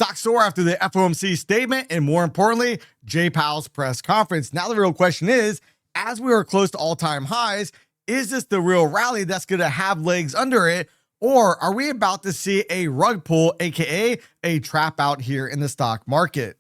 Stocks soar after the FOMC statement and, more importantly, Jay Powell's press conference. Now the real question is, as we are close to all-time highs, is this the real rally that's going to have legs under it, or are we about to see a rug pull, aka a trap out here in the stock market?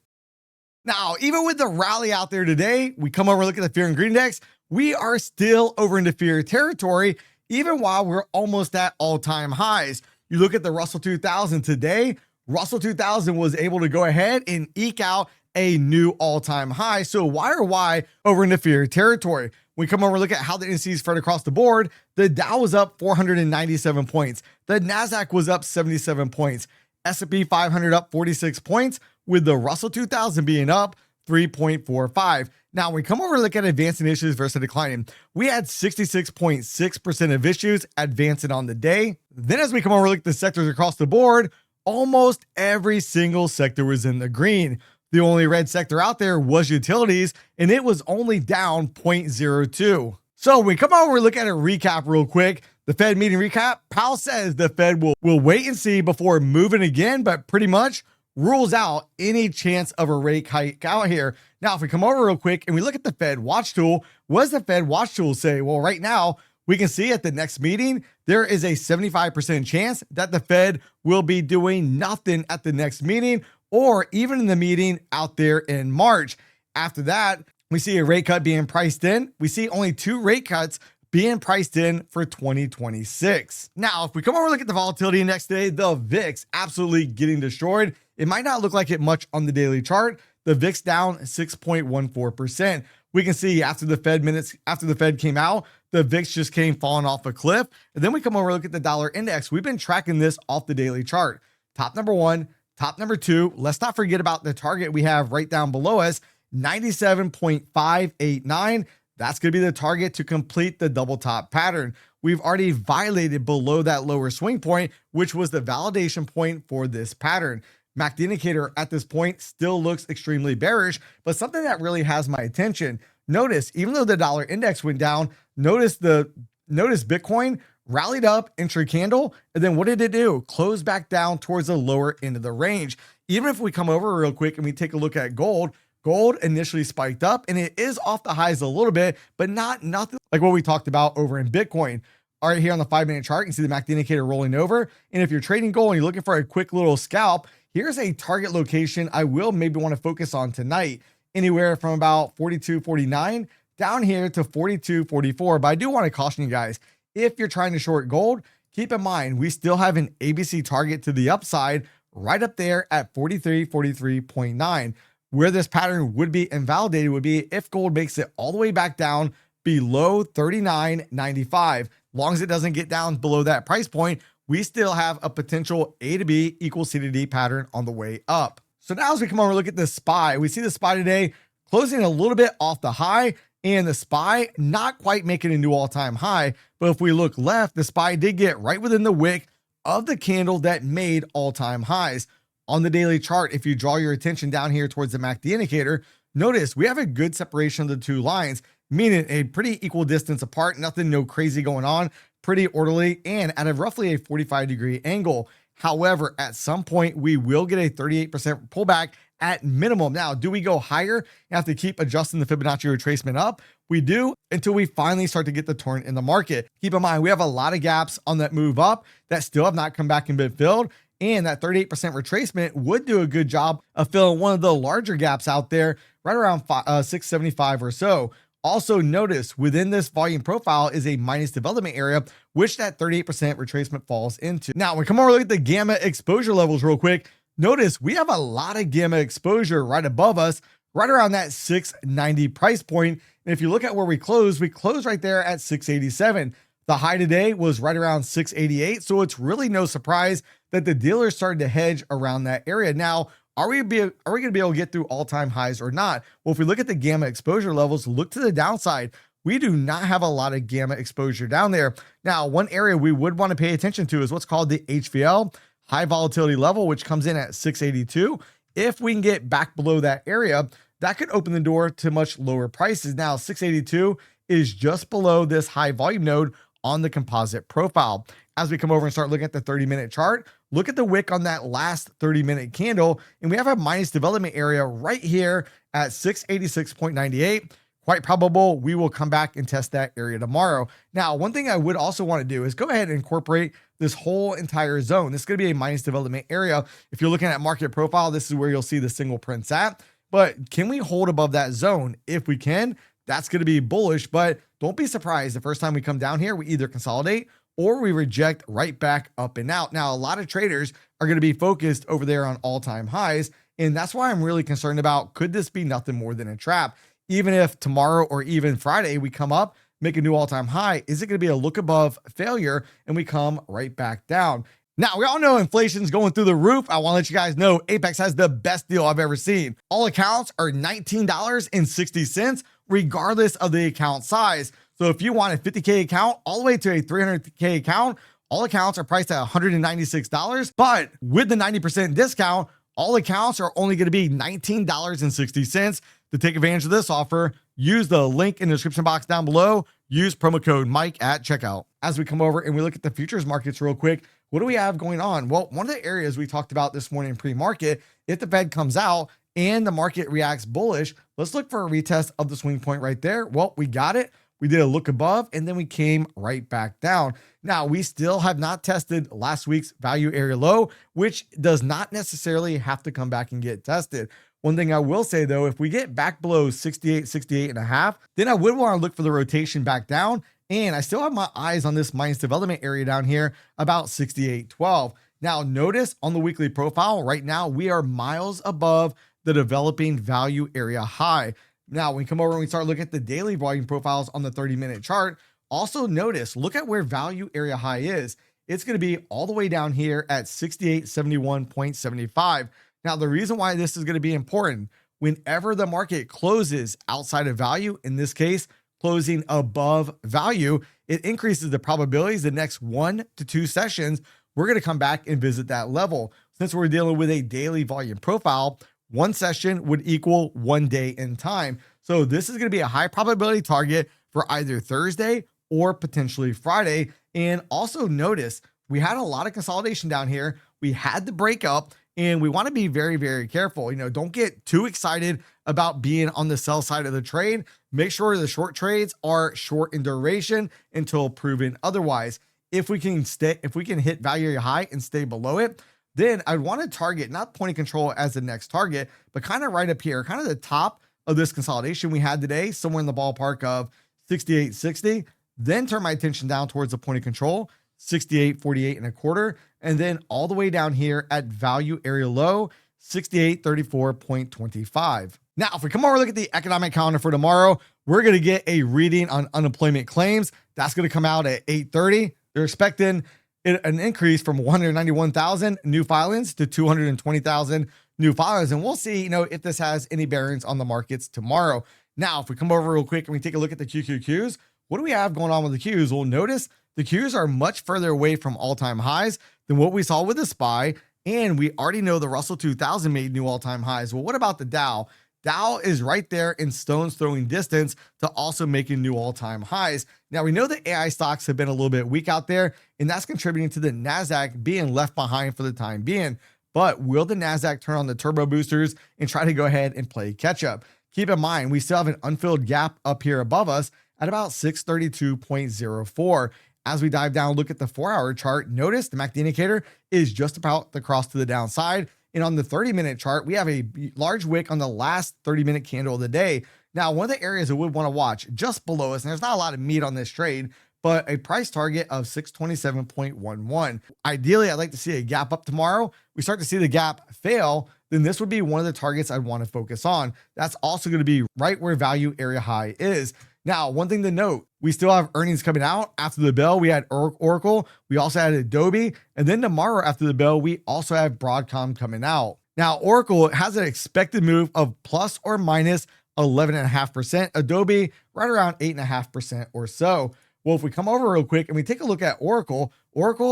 Now, even with the rally out there today, we come over and look at the fear and greed index, we are still over into fear territory, even while we're almost at all-time highs. You look at the Russell 2000 today, Russell 2000 was able to go ahead and eke out a new all-time high. So why over into fear territory? We come over and look at how the indices spread across the board. The Dow was up 497 points. The Nasdaq was up 77 points. S&P 500 up 46 points, with the Russell 2000 being up 3.45. Now, when we come over and look at advancing issues versus declining, we had 66.6% of issues advancing on the day. Then as we come over and look at the sectors across the board, almost every single sector was in the green. The only red sector out there was utilities, and it was only down 0.02. So when we come over and look at a recap real quick, the Fed meeting recap, Powell says the Fed will wait and see before moving again, but pretty much rules out any chance of a rate hike out here. Now, if we come over real quick and we look at the Fed watch tool, what does the Fed watch tool say? Well, right now, we can see at the next meeting, there is a 75% chance that the Fed will be doing nothing at the next meeting, or even in the meeting out there in March. After that, we see a rate cut being priced in. We see only 2 rate cuts being priced in for 2026. Now, if we come over and look at the volatility index today, the VIX absolutely getting destroyed. It might not look like it much on the daily chart. The VIX down 6.14%. We can see after the Fed came out, the VIX just came falling off a cliff. And then we come over and look at the dollar index. We've been tracking this off the daily chart. Top number 1, top number 2. Let's not forget about the target we have right down below us, 97.589. That's going to be the target to complete the double top pattern. We've already violated below that lower swing point, which was the validation point for this pattern. MACD indicator at this point still looks extremely bearish, but something that really has my attention. Notice, even though the dollar index went down, notice Bitcoin rallied up intra candle, and then what did it do? Close back down towards the lower end of the range. Even if we come over real quick and we take a look at gold, gold initially spiked up and it is off the highs a little bit, but nothing like what we talked about over in Bitcoin. All right, here on the 5-minute chart, you can see the MACD indicator rolling over. And if you're trading gold and you're looking for a quick little scalp, here's a target location I will maybe want to focus on tonight, anywhere from about 42.49 down here to 42.44. But I do want to caution you guys, if you're trying to short gold, keep in mind, we still have an ABC target to the upside right up there at 43.9. Where this pattern would be invalidated would be if gold makes it all the way back down below 39.95. Long as it doesn't get down below that price point, we still have a potential A to B equals C to D pattern on the way up. So now as we come over and look at the SPY, we see the SPY today closing a little bit off the high, and the SPY not quite making a new all-time high. But if we look left, the SPY did get right within the wick of the candle that made all-time highs. On the daily chart, if you draw your attention down here towards the MACD indicator, notice we have a good separation of the 2 lines, meaning a pretty equal distance apart, no crazy going on, pretty orderly, and at a roughly a 45-degree angle. However, at some point, we will get a 38% pullback at minimum. Now, do we go higher? You have to keep adjusting the Fibonacci retracement up. We do until we finally start to get the turn in the market. Keep in mind, we have a lot of gaps on that move up that still have not come back and been filled. And that 38% retracement would do a good job of filling one of the larger gaps out there, right around 675 or so. Also notice within this volume profile is a minus development area, which that 38% retracement falls into. Now, when we come over and look at the gamma exposure levels real quick, notice we have a lot of gamma exposure right above us, right around that 690 price point. And if you look at where we closed right there at 687. The high today was right around 688. So it's really no surprise that the dealers started to hedge around that area. Now, are we going to be able to get through all-time highs or not? Well, if we look at the gamma exposure levels, look to the downside. We do not have a lot of gamma exposure down there. Now, one area we would want to pay attention to is what's called the HVL, high volatility level, which comes in at 682. If we can get back below that area, that could open the door to much lower prices. Now, 682 is just below this high volume node on the composite profile. As we come over and start looking at the 30-minute chart, look at the wick on that last 30-minute candle, and we have a minus development area right here at 686.98. Quite probable we will come back and test that area tomorrow. Now, one thing I would also want to do is go ahead and incorporate this whole entire zone. This is going to be a minus development area. If you're looking at market profile, this is where you'll see the single prints at. But can we hold above that zone? If we can, that's going to be bullish, but don't be surprised the first time we come down here, we either consolidate or we reject right back up and out. Now, a lot of traders are going to be focused over there on all-time highs, and that's why I'm really concerned about, could this be nothing more than a trap? Even if tomorrow or even Friday we come up, make a new all-time high, is it going to be a look above failure and we come right back down? Now, we all know inflation's going through the roof. I want to let you guys know Apex has the best deal I've ever seen. All accounts are $19.60, regardless of the account size. So if you want a 50K account all the way to a 300K account, all accounts are priced at $196. But with the 90% discount, all accounts are only going to be $19.60. To take advantage of this offer, use the link in the description box down below. Use promo code Mike at checkout. As we come over and we look at the futures markets real quick, what do we have going on? Well, one of the areas we talked about this morning pre-market, if the Fed comes out and the market reacts bullish, let's look for a retest of the swing point right there. Well, we got it. We did a look above and then we came right back down. Now, we still have not tested last week's value area low, which does not necessarily have to come back and get tested. One thing I will say though, if we get back below 68 and a half, then I would want to look for the rotation back down. And I still have my eyes on this minus development area down here about 68.12. Now notice on the weekly profile right now, we are miles above the developing value area high. Now, when we come over and we start looking at the daily volume profiles on the 30-minute chart, also notice, look at where value area high is. It's going to be all the way down here at 6871.75. Now, the reason why this is going to be important, whenever the market closes outside of value, in this case, closing above value, it increases the probabilities the next 1 to 2 sessions, we're going to come back and visit that level. Since we're dealing with a daily volume profile, one session would equal 1 day in time. So this is going to be a high probability target for either Thursday or potentially Friday. And also notice we had a lot of consolidation down here. We had the breakup and we want to be very, very careful. Don't get too excited about being on the sell side of the trade. Make sure the short trades are short in duration until proven otherwise. If we can hit value area high and stay below it, then I'd want to target not point of control as the next target, but kind of right up here, kind of the top of this consolidation we had today, somewhere in the ballpark of 68.60. Then turn my attention down towards the point of control, 68.48 and a quarter, and then all the way down here at value area low, 68.34.25. Now, if we come over and look at the economic calendar for tomorrow, we're going to get a reading on unemployment claims. That's going to come out at 8:30. They're expecting an increase from 191,000 new filings to 220,000 new filings. And we'll see, if this has any bearings on the markets tomorrow. Now, if we come over real quick and we take a look at the QQQs, what do we have going on with the Qs? Well, notice the Qs are much further away from all-time highs than what we saw with the SPY. And we already know the Russell 2000 made new all-time highs. Well, what about the Dow? Dow is right there in stone's throwing distance to also making new all-time highs. Now, we know that AI stocks have been a little bit weak out there, and that's contributing to the Nasdaq being left behind for the time being. But will the Nasdaq turn on the turbo boosters and try to go ahead and play catch up? Keep in mind, we still have an unfilled gap up here above us at about 632.04. As we dive down, look at the 4-hour chart, notice the MACD indicator is just about to cross to the downside. And on the 30-minute chart, we have a large wick on the last 30-minute candle of the day. Now, one of the areas I would want to watch just below us, and there's not a lot of meat on this trade, but a price target of 627.11. Ideally, I'd like to see a gap up tomorrow. We start to see the gap fail, then this would be one of the targets I'd want to focus on. That's also going to be right where value area high is. Now, one thing to note, we still have earnings coming out. After the bell, we had Oracle. We also had Adobe. And then tomorrow after the bell, we also have Broadcom coming out. Now, Oracle has an expected move of plus or minus 11.5%. Adobe right around 8.5% or so. Well, if we come over real quick and we take a look at Oracle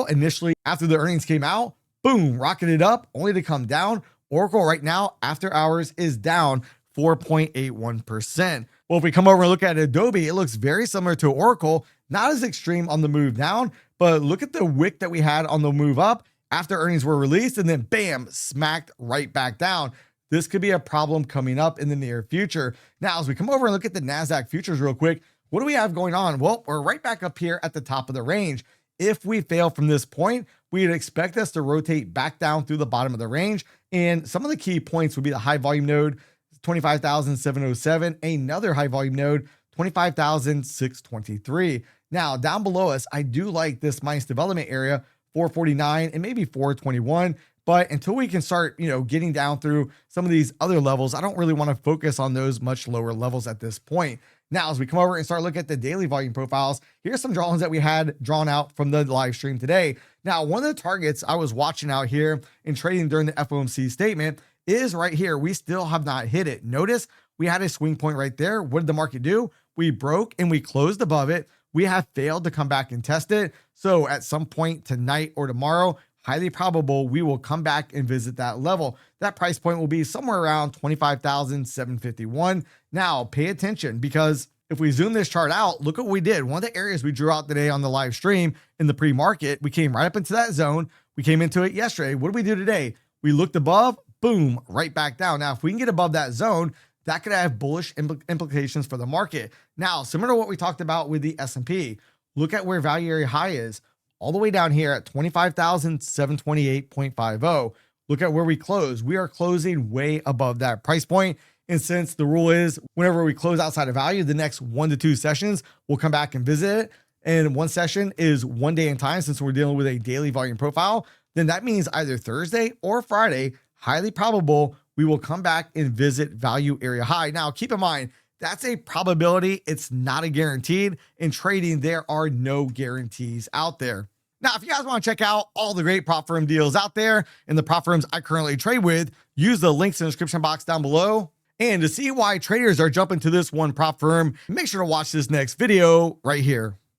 initially after the earnings came out, boom, rocketed up only to come down. Oracle right now after hours is down 4.81%. Well, if we come over and look at Adobe, it looks very similar to Oracle, not as extreme on the move down, but look at the wick that we had on the move up. after earnings were released and then bam, smacked right back down. This could be a problem coming up in the near future. Now, as we come over and look at the Nasdaq futures real quick, what do we have going on? Well, we're right back up here at the top of the range. If we fail from this point, we'd expect us to rotate back down through the bottom of the range. And some of the key points would be the high volume node, 25,707, another high volume node, 25,623. Now, down below us, I do like this minus development area, 449 and maybe 421. But until we can start, getting down through some of these other levels, I don't really want to focus on those much lower levels at this point. Now, as we come over and start looking at the daily volume profiles, here's some drawings that we had drawn out from the live stream today. Now, one of the targets I was watching out here and trading during the FOMC statement is right here. We still have not hit it. Notice we had a swing point right there. What did the market do? We broke and we closed above it. We have failed to come back and test it. So at some point tonight or tomorrow, highly probable we will come back and visit that level. That price point will be somewhere around 25,751. Now pay attention, because if we zoom this chart out, look what we did. One of the areas we drew out today on the live stream in the pre-market, we came right up into that zone. We came into it yesterday. What did we do today? We looked above, boom, right back down. Now, if we can get above that zone, that could have bullish implications for the market. Now, similar to what we talked about with the S&P, look at where value area high is, all the way down here at 25,728.50. Look at where we close. We are closing way above that price point. And since the rule is whenever we close outside of value, the next 1 to 2 sessions, we'll come back and visit it. And one session is 1 day in time, since we're dealing with a daily volume profile, then that means either Thursday or Friday, highly probable we will come back and visit value area high. Now, keep in mind, that's a probability. It's not a guaranteed. In trading, there are no guarantees out there. Now, if you guys want to check out all the great prop firm deals out there and the prop firms I currently trade with, use the links in the description box down below. And to see why traders are jumping to this one prop firm, make sure to watch this next video right here.